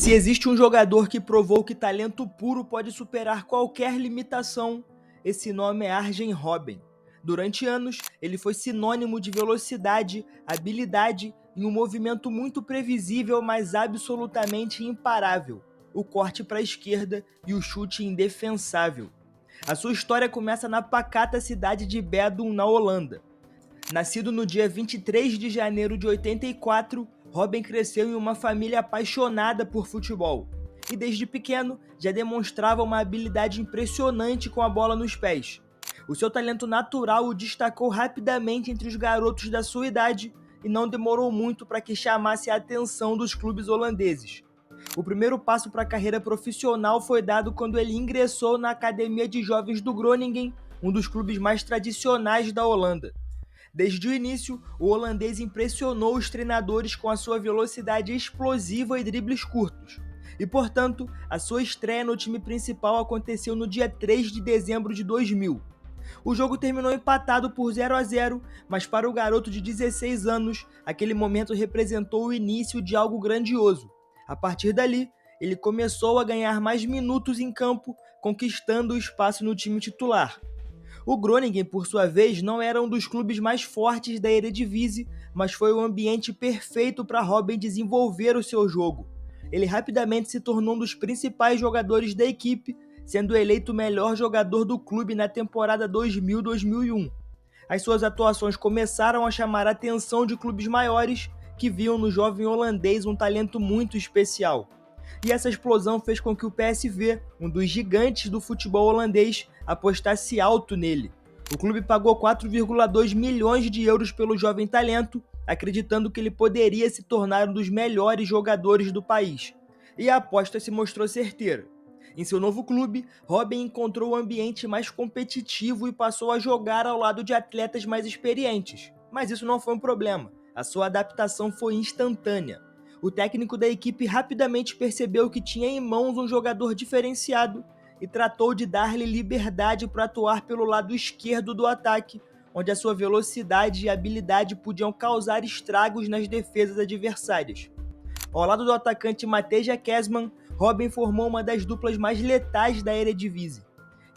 Se existe um jogador que provou que talento puro pode superar qualquer limitação, esse nome é Arjen Robben. Durante anos, ele foi sinônimo de velocidade, habilidade e um movimento muito previsível, mas absolutamente imparável: o corte para a esquerda e o chute indefensável. A sua história começa na pacata cidade de Bedum, na Holanda. Nascido no dia 23 de janeiro de 84, Robben cresceu em uma família apaixonada por futebol e desde pequeno já demonstrava uma habilidade impressionante com a bola nos pés. O seu talento natural o destacou rapidamente entre os garotos da sua idade e não demorou muito para que chamasse a atenção dos clubes holandeses. O primeiro passo para a carreira profissional foi dado quando ele ingressou na Academia de Jovens do Groningen, um dos clubes mais tradicionais da Holanda. Desde o início, o holandês impressionou os treinadores com a sua velocidade explosiva e dribles curtos. E, portanto, a sua estreia no time principal aconteceu no dia 3 de dezembro de 2000. O jogo terminou empatado por 0-0, mas para o garoto de 16 anos, aquele momento representou o início de algo grandioso. A partir dali, ele começou a ganhar mais minutos em campo, conquistando o espaço no time titular. O Groningen, por sua vez, não era um dos clubes mais fortes da Eredivisie, mas foi o ambiente perfeito para Robben desenvolver o seu jogo. Ele rapidamente se tornou um dos principais jogadores da equipe, sendo eleito o melhor jogador do clube na temporada 2000-2001. As suas atuações começaram a chamar a atenção de clubes maiores que viam no jovem holandês um talento muito especial. E essa explosão fez com que o PSV, um dos gigantes do futebol holandês, apostasse alto nele. O clube pagou 4,2 milhões de euros pelo jovem talento, acreditando que ele poderia se tornar um dos melhores jogadores do país. E a aposta se mostrou certeira. Em seu novo clube, Robben encontrou um ambiente mais competitivo e passou a jogar ao lado de atletas mais experientes. Mas isso não foi um problema. A sua adaptação foi instantânea. O técnico da equipe rapidamente percebeu que tinha em mãos um jogador diferenciado e tratou de dar-lhe liberdade para atuar pelo lado esquerdo do ataque, onde a sua velocidade e habilidade podiam causar estragos nas defesas adversárias. Ao lado do atacante Mateja Kezman, Robben formou uma das duplas mais letais da Eredivisie.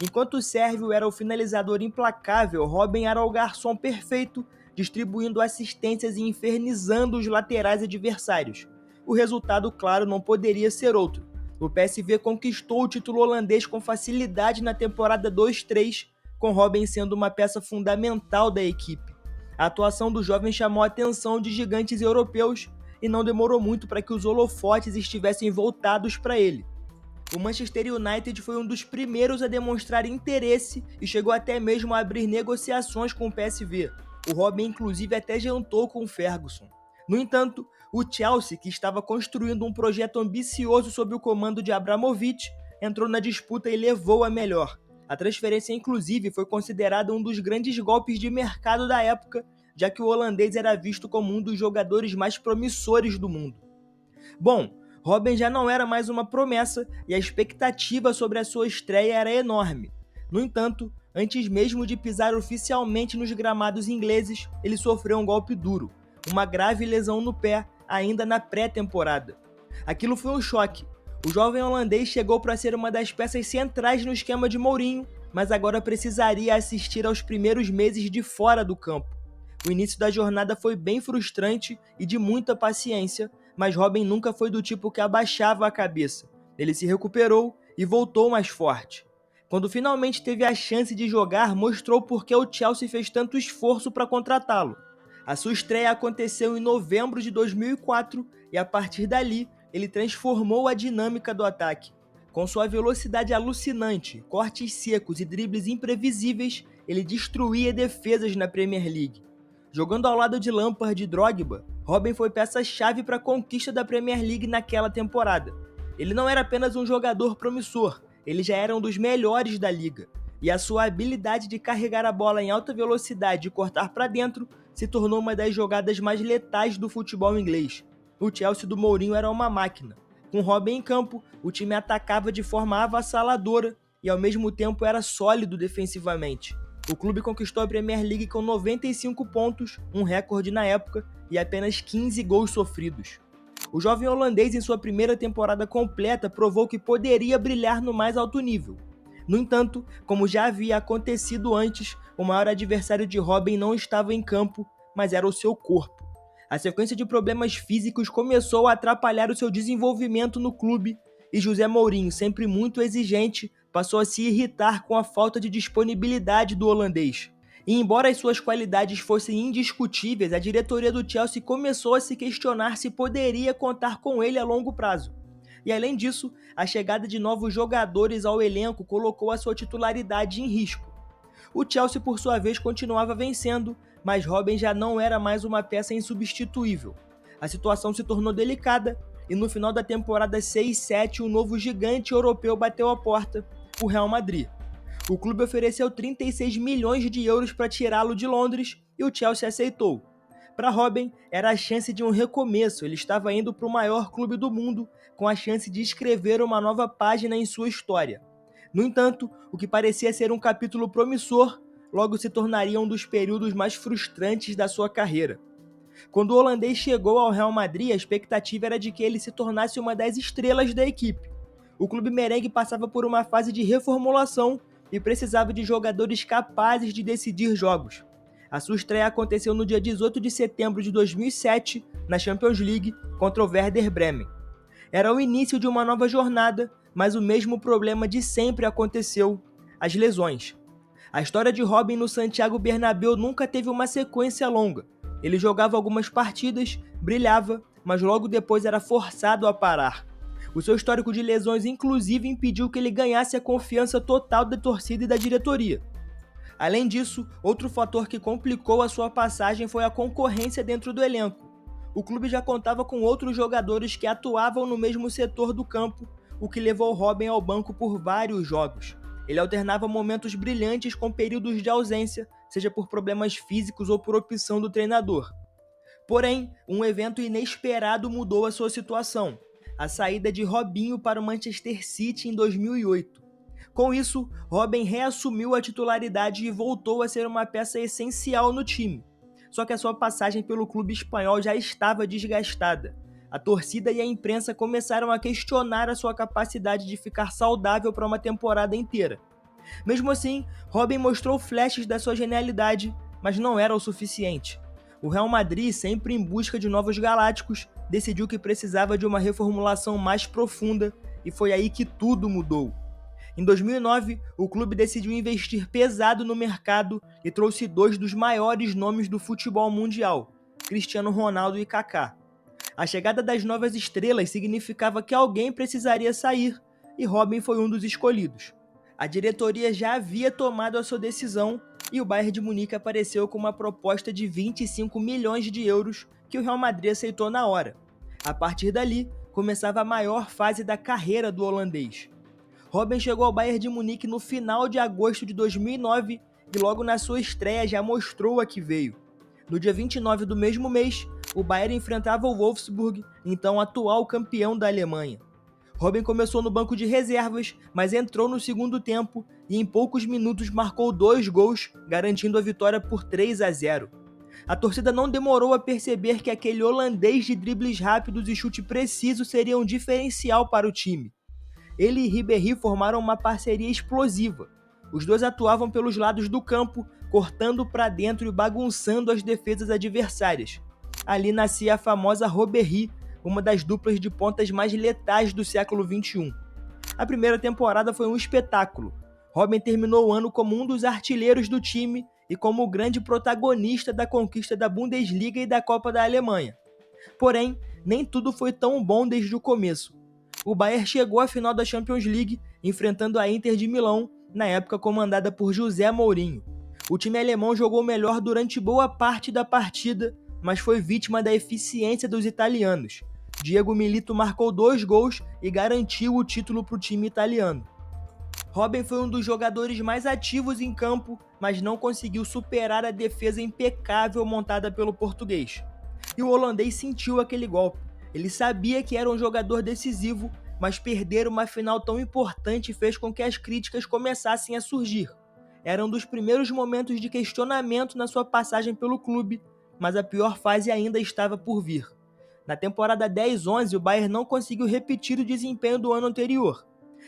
Enquanto o sérvio era o finalizador implacável, Robben era o garçom perfeito, distribuindo assistências e infernizando os laterais adversários. O resultado, claro, não poderia ser outro. O PSV conquistou o título holandês com facilidade na temporada 2-3, com Robben sendo uma peça fundamental da equipe. A atuação do jovem chamou a atenção de gigantes europeus e não demorou muito para que os holofotes estivessem voltados para ele. O Manchester United foi um dos primeiros a demonstrar interesse e chegou até mesmo a abrir negociações com o PSV. O Robben inclusive até jantou com o Ferguson. No entanto, o Chelsea, que estava construindo um projeto ambicioso sob o comando de Abramovich, entrou na disputa e levou a melhor. A transferência inclusive foi considerada um dos grandes golpes de mercado da época, já que o holandês era visto como um dos jogadores mais promissores do mundo. Bom, Robben já não era mais uma promessa e a expectativa sobre a sua estreia era enorme. No entanto, antes mesmo de pisar oficialmente nos gramados ingleses, ele sofreu um golpe duro, uma grave lesão no pé, ainda na pré-temporada. Aquilo foi um choque. O jovem holandês chegou para ser uma das peças centrais no esquema de Mourinho, mas agora precisaria assistir aos primeiros meses de fora do campo. O início da jornada foi bem frustrante e de muita paciência, mas Robben nunca foi do tipo que abaixava a cabeça. Ele se recuperou e voltou mais forte. Quando finalmente teve a chance de jogar, mostrou por que o Chelsea fez tanto esforço para contratá-lo. A sua estreia aconteceu em novembro de 2004 e a partir dali ele transformou a dinâmica do ataque. Com sua velocidade alucinante, cortes secos e dribles imprevisíveis, ele destruía defesas na Premier League. Jogando ao lado de Lampard e Drogba, Robben foi peça-chave para a conquista da Premier League naquela temporada. Ele não era apenas um jogador promissor, ele já era um dos melhores da liga, e a sua habilidade de carregar a bola em alta velocidade e cortar para dentro se tornou uma das jogadas mais letais do futebol inglês. O Chelsea do Mourinho era uma máquina. Com Robben em campo, o time atacava de forma avassaladora e ao mesmo tempo era sólido defensivamente. O clube conquistou a Premier League com 95 pontos, um recorde na época, e apenas 15 gols sofridos. O jovem holandês, em sua primeira temporada completa, provou que poderia brilhar no mais alto nível. No entanto, como já havia acontecido antes, o maior adversário de Robben não estava em campo, mas era o seu corpo. A sequência de problemas físicos começou a atrapalhar o seu desenvolvimento no clube, e José Mourinho, sempre muito exigente, passou a se irritar com a falta de disponibilidade do holandês. E embora as suas qualidades fossem indiscutíveis, a diretoria do Chelsea começou a se questionar se poderia contar com ele a longo prazo. E além disso, a chegada de novos jogadores ao elenco colocou a sua titularidade em risco. O Chelsea, por sua vez, continuava vencendo, mas Robben já não era mais uma peça insubstituível. A situação se tornou delicada e no final da temporada 6-7 um novo gigante europeu bateu a porta, o Real Madrid. O clube ofereceu 36 milhões de euros para tirá-lo de Londres e o Chelsea aceitou. Para Robben, era a chance de um recomeço, ele estava indo para o maior clube do mundo, com a chance de escrever uma nova página em sua história. No entanto, o que parecia ser um capítulo promissor, logo se tornaria um dos períodos mais frustrantes da sua carreira. Quando o holandês chegou ao Real Madrid, a expectativa era de que ele se tornasse uma das estrelas da equipe. O clube merengue passava por uma fase de reformulação e precisava de jogadores capazes de decidir jogos. A sua estreia aconteceu no dia 18 de setembro de 2007, na Champions League, contra o Werder Bremen. Era o início de uma nova jornada, mas o mesmo problema de sempre aconteceu: as lesões. A história de Robben no Santiago Bernabéu nunca teve uma sequência longa. Ele jogava algumas partidas, brilhava, mas logo depois era forçado a parar. O seu histórico de lesões inclusive impediu que ele ganhasse a confiança total da torcida e da diretoria. Além disso, outro fator que complicou a sua passagem foi a concorrência dentro do elenco. O clube já contava com outros jogadores que atuavam no mesmo setor do campo, o que levou Robben ao banco por vários jogos. Ele alternava momentos brilhantes com períodos de ausência, seja por problemas físicos ou por opção do treinador. Porém, um evento inesperado mudou a sua situação: a saída de Robinho para o Manchester City em 2008. Com isso, Robben reassumiu a titularidade e voltou a ser uma peça essencial no time. Só que a sua passagem pelo clube espanhol já estava desgastada. A torcida e a imprensa começaram a questionar a sua capacidade de ficar saudável para uma temporada inteira. Mesmo assim, Robben mostrou flashes da sua genialidade, mas não era o suficiente. O Real Madrid, sempre em busca de novos galácticos, decidiu que precisava de uma reformulação mais profunda, e foi aí que tudo mudou. Em 2009, o clube decidiu investir pesado no mercado e trouxe dois dos maiores nomes do futebol mundial, Cristiano Ronaldo e Kaká. A chegada das novas estrelas significava que alguém precisaria sair, e Robben foi um dos escolhidos. A diretoria já havia tomado a sua decisão e o Bayern de Munique apareceu com uma proposta de 25 milhões de euros que o Real Madrid aceitou na hora. A partir dali, começava a maior fase da carreira do holandês. Robben chegou ao Bayern de Munique no final de agosto de 2009 e logo na sua estreia já mostrou a que veio. No dia 29 do mesmo mês, o Bayern enfrentava o Wolfsburg, então atual campeão da Alemanha. Robben começou no banco de reservas, mas entrou no segundo tempo e em poucos minutos marcou 2 gols, garantindo a vitória por 3-0. A torcida não demorou a perceber que aquele holandês de dribles rápidos e chute preciso seria um diferencial para o time. Ele e Ribéry formaram uma parceria explosiva. Os dois atuavam pelos lados do campo, cortando para dentro e bagunçando as defesas adversárias. Ali nascia a famosa Robéry, uma das duplas de pontas mais letais do século XXI. A primeira temporada foi um espetáculo. Robben terminou o ano como um dos artilheiros do time e como o grande protagonista da conquista da Bundesliga e da Copa da Alemanha. Porém, nem tudo foi tão bom desde o começo. O Bayern chegou à final da Champions League, enfrentando a Inter de Milão, na época comandada por José Mourinho. O time alemão jogou melhor durante boa parte da partida, mas foi vítima da eficiência dos italianos. Diego Milito marcou 2 gols e garantiu o título para o time italiano. Robben foi um dos jogadores mais ativos em campo, mas não conseguiu superar a defesa impecável montada pelo português. E o holandês sentiu aquele golpe. Ele sabia que era um jogador decisivo, mas perder uma final tão importante fez com que as críticas começassem a surgir. Era um dos primeiros momentos de questionamento na sua passagem pelo clube, mas a pior fase ainda estava por vir. Na temporada 10-11, o Bayern não conseguiu repetir o desempenho do ano anterior.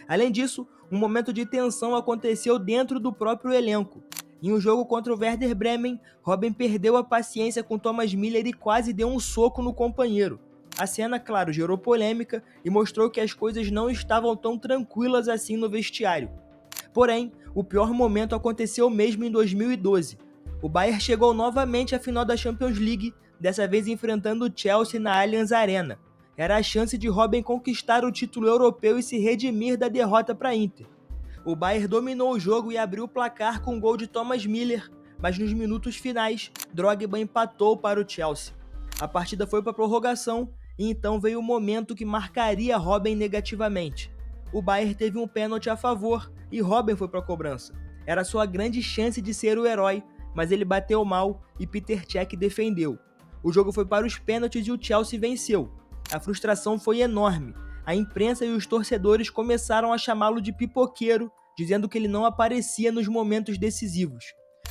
Além disso, um momento de tensão aconteceu dentro do próprio elenco. Em um jogo contra o Werder Bremen, Robben perdeu a paciência com Thomas Müller e quase deu um soco no companheiro. A cena, claro, gerou polêmica e mostrou que as coisas não estavam tão tranquilas assim no vestiário. Porém, o pior momento aconteceu mesmo em 2012. O Bayern chegou novamente à final da Champions League, dessa vez enfrentando o Chelsea na Allianz Arena. Era a chance de Robben conquistar o título europeu e se redimir da derrota para a Inter. O Bayern dominou o jogo e abriu o placar com um gol de Thomas Müller, mas nos minutos finais, Drogba empatou para o Chelsea. A partida foi para a prorrogação e então veio o momento que marcaria Robben negativamente. O Bayern teve um pênalti a favor e Robben foi para a cobrança. Era sua grande chance de ser o herói, mas ele bateu mal e Peter Cech defendeu. O jogo foi para os pênaltis e o Chelsea venceu. A frustração foi enorme. A imprensa e os torcedores começaram a chamá-lo de pipoqueiro, dizendo que ele não aparecia nos momentos decisivos.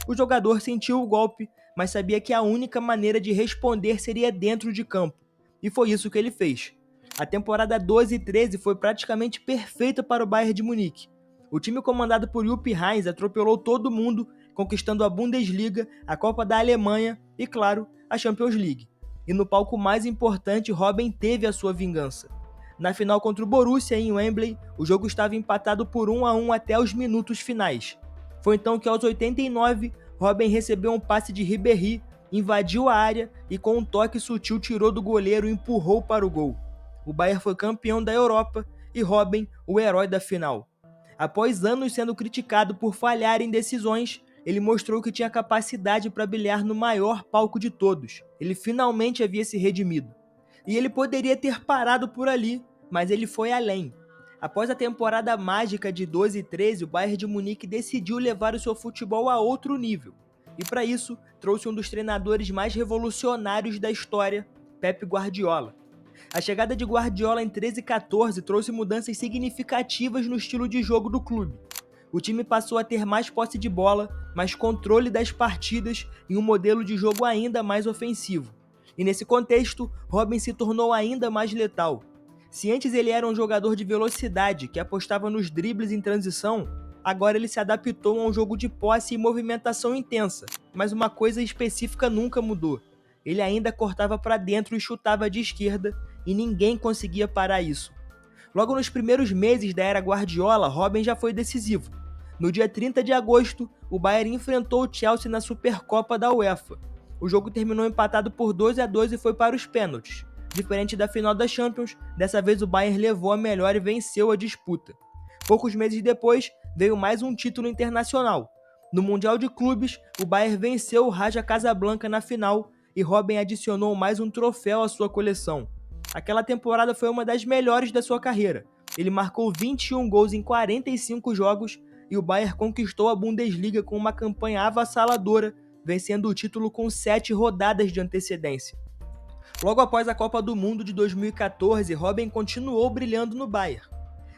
O jogador sentiu o golpe, mas sabia que a única maneira de responder seria dentro de campo. E foi isso que ele fez. A temporada 12 e 13 foi praticamente perfeita para o Bayern de Munique. O time comandado por Jupp Heynckes atropelou todo mundo, conquistando a Bundesliga, a Copa da Alemanha e, claro, a Champions League. E no palco mais importante, Robben teve a sua vingança. Na final contra o Borussia em Wembley, o jogo estava empatado por 1-1 até os minutos finais. Foi então que aos 89, Robben recebeu um passe de Ribéry, invadiu a área e com um toque sutil tirou do goleiro e empurrou para o gol. O Bayern foi campeão da Europa e Robben o herói da final. Após anos sendo criticado por falhar em decisões, ele mostrou que tinha capacidade para brilhar no maior palco de todos. Ele finalmente havia se redimido. E ele poderia ter parado por ali, mas ele foi além. Após a temporada mágica de 12 e 13, o Bayern de Munique decidiu levar o seu futebol a outro nível. E para isso, trouxe um dos treinadores mais revolucionários da história, Pep Guardiola. A chegada de Guardiola em 13 e 14 trouxe mudanças significativas no estilo de jogo do clube. O time passou a ter mais posse de bola, mais controle das partidas e um modelo de jogo ainda mais ofensivo. E nesse contexto, Robben se tornou ainda mais letal. Se antes ele era um jogador de velocidade que apostava nos dribles em transição, agora ele se adaptou a um jogo de posse e movimentação intensa, mas uma coisa específica nunca mudou. Ele ainda cortava para dentro e chutava de esquerda, e ninguém conseguia parar isso. Logo nos primeiros meses da era Guardiola, Robben já foi decisivo. No dia 30 de agosto, o Bayern enfrentou o Chelsea na Supercopa da UEFA. O jogo terminou empatado por 2-2 e foi para os pênaltis. Diferente da final da Champions, dessa vez o Bayern levou a melhor e venceu a disputa. Poucos meses depois, veio mais um título internacional. No Mundial de Clubes, o Bayern venceu o Raja Casablanca na final e Robben adicionou mais um troféu à sua coleção. Aquela temporada foi uma das melhores da sua carreira. Ele marcou 21 gols em 45 jogos e o Bayern conquistou a Bundesliga com uma campanha avassaladora, vencendo o título com 7 rodadas de antecedência. Logo após a Copa do Mundo de 2014, Robben continuou brilhando no Bayern.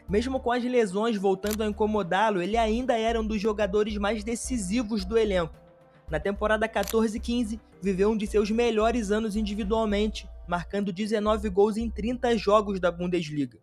Mesmo com as lesões voltando a incomodá-lo, ele ainda era um dos jogadores mais decisivos do elenco. Na temporada 14-15, viveu um de seus melhores anos individualmente, marcando 19 gols em 30 jogos da Bundesliga.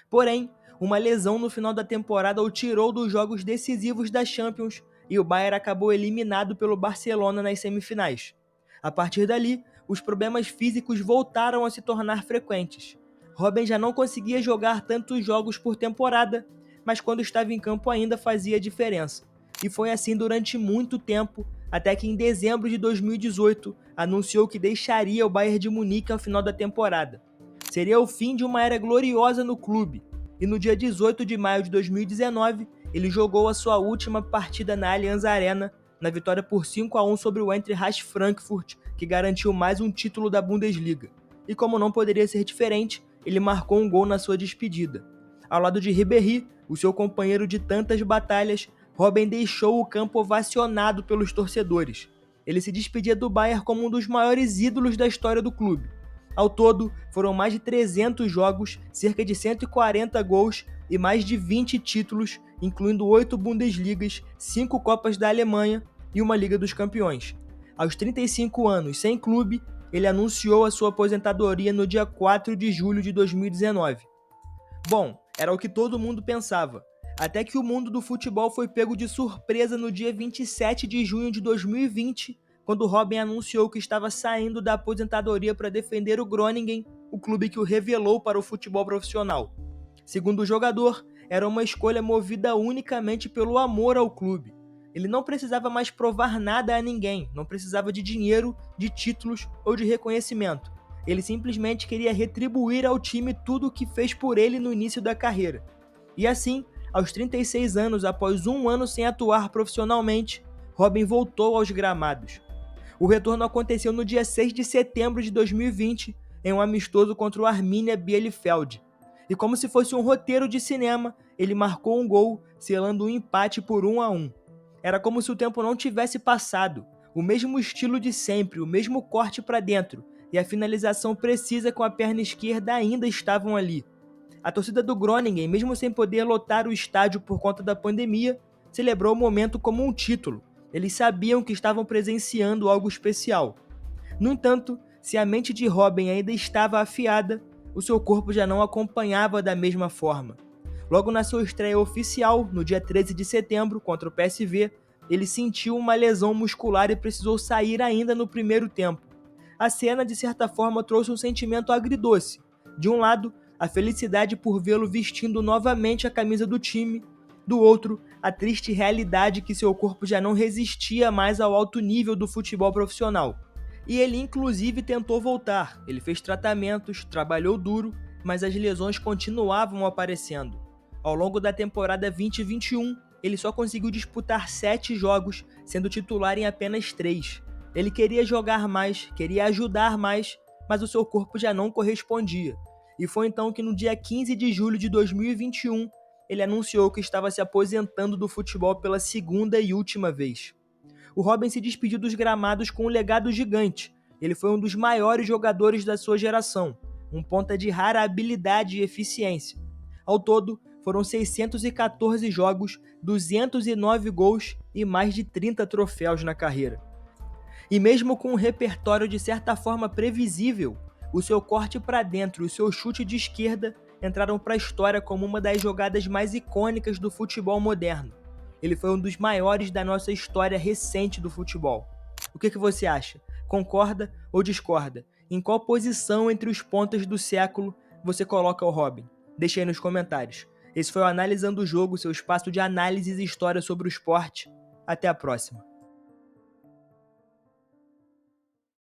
Porém, uma lesão no final da temporada o tirou dos jogos decisivos da Champions e o Bayern acabou eliminado pelo Barcelona nas semifinais. A partir dali, os problemas físicos voltaram a se tornar frequentes. Robben já não conseguia jogar tantos jogos por temporada, mas quando estava em campo ainda fazia diferença. E foi assim durante muito tempo, até que em dezembro de 2018 anunciou que deixaria o Bayern de Munique ao final da temporada. Seria o fim de uma era gloriosa no clube, e no dia 18 de maio de 2019 ele jogou a sua última partida na Allianz Arena, na vitória por 5-1 sobre o Eintracht Frankfurt, que garantiu mais um título da Bundesliga. E como não poderia ser diferente, ele marcou um gol na sua despedida. Ao lado de Ribéry, o seu companheiro de tantas batalhas, Robben deixou o campo ovacionado pelos torcedores. Ele se despedia do Bayern como um dos maiores ídolos da história do clube. Ao todo, foram mais de 300 jogos, cerca de 140 gols e mais de 20 títulos, incluindo 8 Bundesligas, 5 Copas da Alemanha e uma Liga dos Campeões. Aos 35 anos, sem clube, ele anunciou a sua aposentadoria no dia 4 de julho de 2019. Bom, era o que todo mundo pensava, até que o mundo do futebol foi pego de surpresa no dia 27 de junho de 2020, quando Robben anunciou que estava saindo da aposentadoria para defender o Groningen, o clube que o revelou para o futebol profissional. Segundo o jogador, era uma escolha movida unicamente pelo amor ao clube. Ele não precisava mais provar nada a ninguém, não precisava de dinheiro, de títulos ou de reconhecimento. Ele simplesmente queria retribuir ao time tudo o que fez por ele no início da carreira. E assim, aos 36 anos, após um ano sem atuar profissionalmente, Robben voltou aos gramados. O retorno aconteceu no dia 6 de setembro de 2020, em um amistoso contra o Arminia Bielefeld. E como se fosse um roteiro de cinema, ele marcou um gol, selando um empate por 1-1. Era como se o tempo não tivesse passado, o mesmo estilo de sempre, o mesmo corte para dentro, e a finalização precisa com a perna esquerda ainda estavam ali. A torcida do Groningen, mesmo sem poder lotar o estádio por conta da pandemia, celebrou o momento como um título. Eles sabiam que estavam presenciando algo especial. No entanto, se a mente de Robben ainda estava afiada, o seu corpo já não acompanhava da mesma forma. Logo na sua estreia oficial, no dia 13 de setembro, contra o PSV, ele sentiu uma lesão muscular e precisou sair ainda no primeiro tempo. A cena, de certa forma, trouxe um sentimento agridoce. De um lado, a felicidade por vê-lo vestindo novamente a camisa do time, do outro, a triste realidade que seu corpo já não resistia mais ao alto nível do futebol profissional. E ele inclusive tentou voltar, ele fez tratamentos, trabalhou duro, mas as lesões continuavam aparecendo. Ao longo da temporada 2021, ele só conseguiu disputar 7 jogos, sendo titular em apenas 3. Ele queria jogar mais, queria ajudar mais, mas o seu corpo já não correspondia. E foi então que no dia 15 de julho de 2021, ele anunciou que estava se aposentando do futebol pela segunda e última vez. O Robben se despediu dos gramados com um legado gigante. Ele foi um dos maiores jogadores da sua geração, um ponta de rara habilidade e eficiência. Ao todo, foram 614 jogos, 209 gols e mais de 30 troféus na carreira. E mesmo com um repertório de certa forma previsível, o seu corte para dentro e o seu chute de esquerda entraram para a história como uma das jogadas mais icônicas do futebol moderno. Ele foi um dos maiores da nossa história recente do futebol. O que você acha? Concorda ou discorda? Em qual posição entre os pontas do século você coloca o Robben? Deixe aí nos comentários. Esse foi o Analisando o Jogo, seu espaço de análises e história sobre o esporte. Até a próxima.